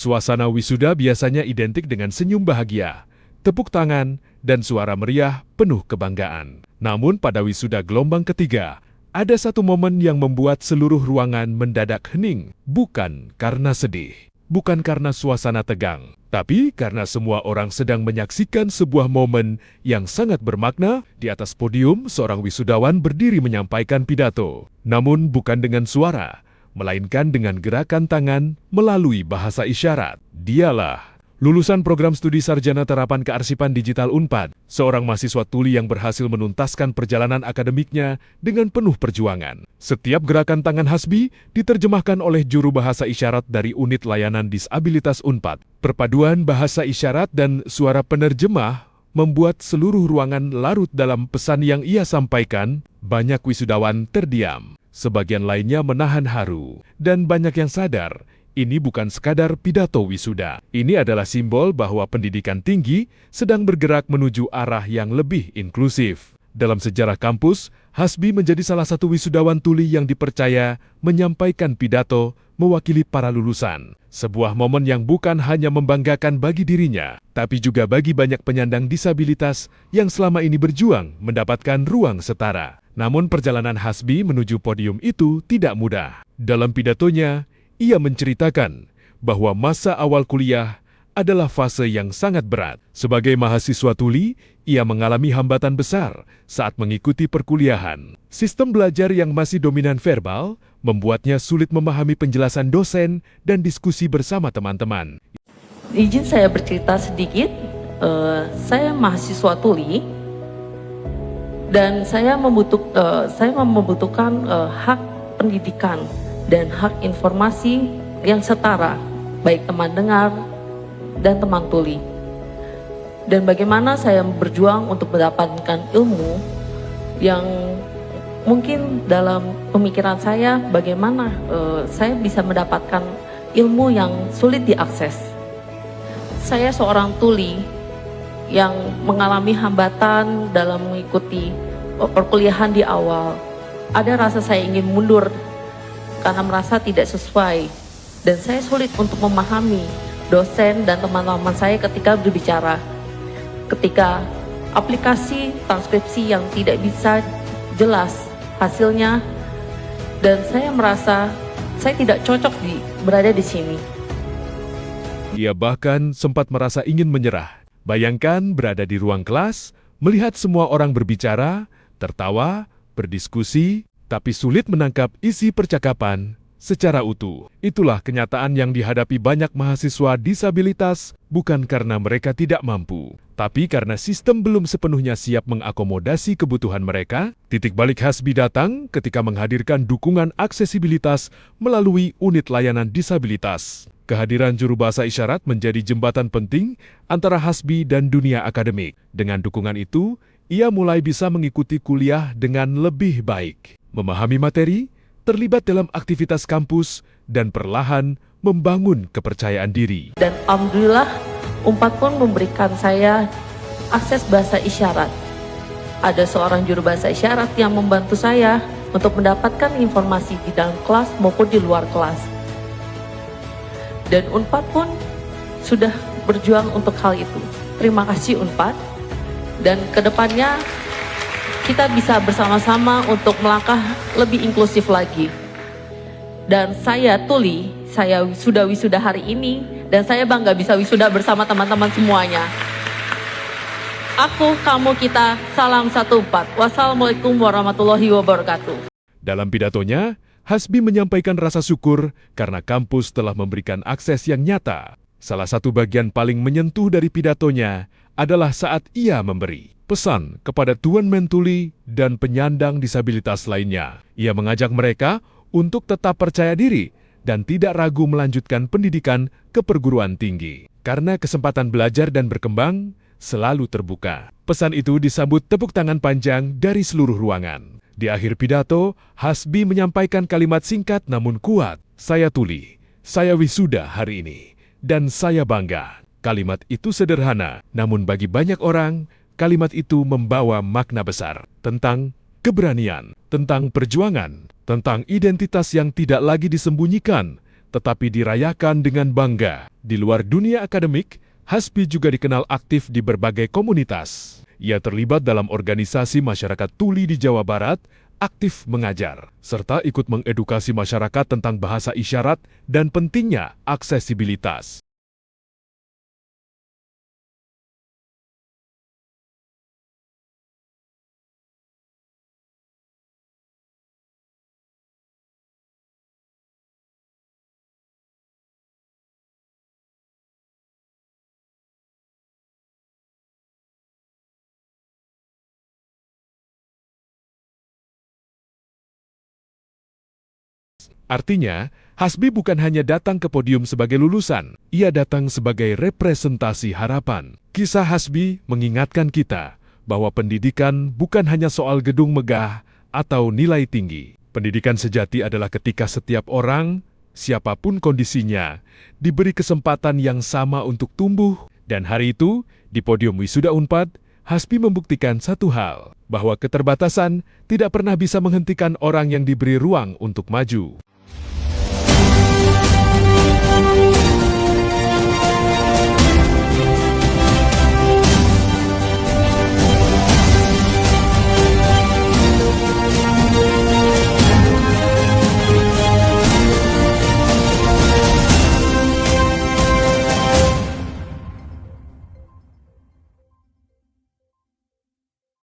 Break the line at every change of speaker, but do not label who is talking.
Suasana wisuda biasanya identik dengan senyum bahagia, tepuk tangan, dan suara meriah penuh kebanggaan. Namun pada wisuda gelombang ketiga, ada satu momen yang membuat seluruh ruangan mendadak hening. Bukan karena sedih, bukan karena suasana tegang, tapi karena semua orang sedang menyaksikan sebuah momen yang sangat bermakna. Di atas podium, seorang wisudawan berdiri menyampaikan pidato. Namun bukan dengan suara, melainkan dengan gerakan tangan melalui bahasa isyarat. Dialah lulusan program studi sarjana terapan kearsipan digital Unpad, seorang mahasiswa tuli yang berhasil menuntaskan perjalanan akademiknya dengan penuh perjuangan. Setiap gerakan tangan Hasbi diterjemahkan oleh juru bahasa isyarat dari unit layanan disabilitas Unpad. Perpaduan bahasa isyarat dan suara penerjemah membuat seluruh ruangan larut dalam pesan yang ia sampaikan. Banyak wisudawan terdiam, sebagian lainnya menahan haru, dan banyak yang sadar ini bukan sekadar pidato wisuda. Ini adalah simbol bahwa pendidikan tinggi sedang bergerak menuju arah yang lebih inklusif. Dalam sejarah kampus, Hasbi menjadi salah satu wisudawan tuli yang dipercaya menyampaikan pidato mewakili para lulusan. Sebuah momen yang bukan hanya membanggakan bagi dirinya, tapi juga bagi banyak penyandang disabilitas yang selama ini berjuang mendapatkan ruang setara. Namun perjalanan Hasbi menuju podium itu tidak mudah. Dalam pidatonya, ia menceritakan bahwa masa awal kuliah adalah fase yang sangat berat. Sebagai mahasiswa tuli, ia mengalami hambatan besar saat mengikuti perkuliahan. Sistem belajar yang masih dominan verbal membuatnya sulit memahami penjelasan dosen dan diskusi bersama teman-teman.
Izin saya bercerita sedikit. Saya mahasiswa tuli dan saya membutuhkan hak pendidikan dan hak informasi yang setara, baik teman dengar dan teman tuli. Dan bagaimana saya berjuang untuk mendapatkan ilmu yang mungkin dalam pemikiran saya, bagaimana saya bisa mendapatkan ilmu yang sulit diakses. Saya seorang tuli yang mengalami hambatan dalam mengikuti perkuliahan di awal. Ada rasa saya ingin mundur karena merasa tidak sesuai, dan saya sulit untuk memahami dosen dan teman-teman saya ketika berbicara, ketika aplikasi transkripsi yang tidak bisa jelas hasilnya, dan saya merasa saya tidak cocok berada di sini.
Ia bahkan sempat merasa ingin menyerah. Bayangkan berada di ruang kelas, melihat semua orang berbicara, tertawa, berdiskusi, tapi sulit menangkap isi percakapan secara utuh. Itulah kenyataan yang dihadapi banyak mahasiswa disabilitas, bukan karena mereka tidak mampu, tapi karena sistem belum sepenuhnya siap mengakomodasi kebutuhan mereka. Titik balik Hasbi datang ketika menghadirkan dukungan aksesibilitas melalui unit layanan disabilitas. Kehadiran juru bahasa isyarat menjadi jembatan penting antara Hasbi dan dunia akademik. Dengan dukungan itu, ia mulai bisa mengikuti kuliah dengan lebih baik, memahami materi, terlibat dalam aktivitas kampus, dan perlahan membangun kepercayaan diri.
Dan alhamdulillah, Unpad pun memberikan saya akses bahasa isyarat. Ada seorang juru bahasa isyarat yang membantu saya untuk mendapatkan informasi di dalam kelas maupun di luar kelas. Dan Unpad pun sudah berjuang untuk hal itu. Terima kasih Unpad. Dan kedepannya kita bisa bersama-sama untuk melangkah lebih inklusif lagi. Dan saya tuli, saya wisuda hari ini, dan saya bangga bisa wisuda bersama teman-teman semuanya. Aku, kamu, kita, salam 14. Wassalamualaikum warahmatullahi wabarakatuh.
Dalam pidatonya, Hasbi menyampaikan rasa syukur karena kampus telah memberikan akses yang nyata. Salah satu bagian paling menyentuh dari pidatonya adalah saat ia memberi pesan kepada tuan mentuli dan penyandang disabilitas lainnya. Ia mengajak mereka untuk tetap percaya diri dan tidak ragu melanjutkan pendidikan ke perguruan tinggi, karena kesempatan belajar dan berkembang selalu terbuka. Pesan itu disambut tepuk tangan panjang dari seluruh ruangan. Di akhir pidato, Hasbi menyampaikan kalimat singkat namun kuat. Saya tuli, saya wisuda hari ini, dan saya bangga. Kalimat itu sederhana, namun bagi banyak orang, kalimat itu membawa makna besar tentang keberanian, tentang perjuangan, tentang identitas yang tidak lagi disembunyikan, tetapi dirayakan dengan bangga. Di luar dunia akademik, Hasbi juga dikenal aktif di berbagai komunitas. Ia terlibat dalam organisasi masyarakat tuli di Jawa Barat, aktif mengajar, serta ikut mengedukasi masyarakat tentang bahasa isyarat dan pentingnya aksesibilitas. Artinya, Hasbi bukan hanya datang ke podium sebagai lulusan, ia datang sebagai representasi harapan. Kisah Hasbi mengingatkan kita bahwa pendidikan bukan hanya soal gedung megah atau nilai tinggi. Pendidikan sejati adalah ketika setiap orang, siapapun kondisinya, diberi kesempatan yang sama untuk tumbuh. Dan hari itu, di podium Wisuda Unpad, Hasbi membuktikan satu hal, bahwa keterbatasan tidak pernah bisa menghentikan orang yang diberi ruang untuk maju.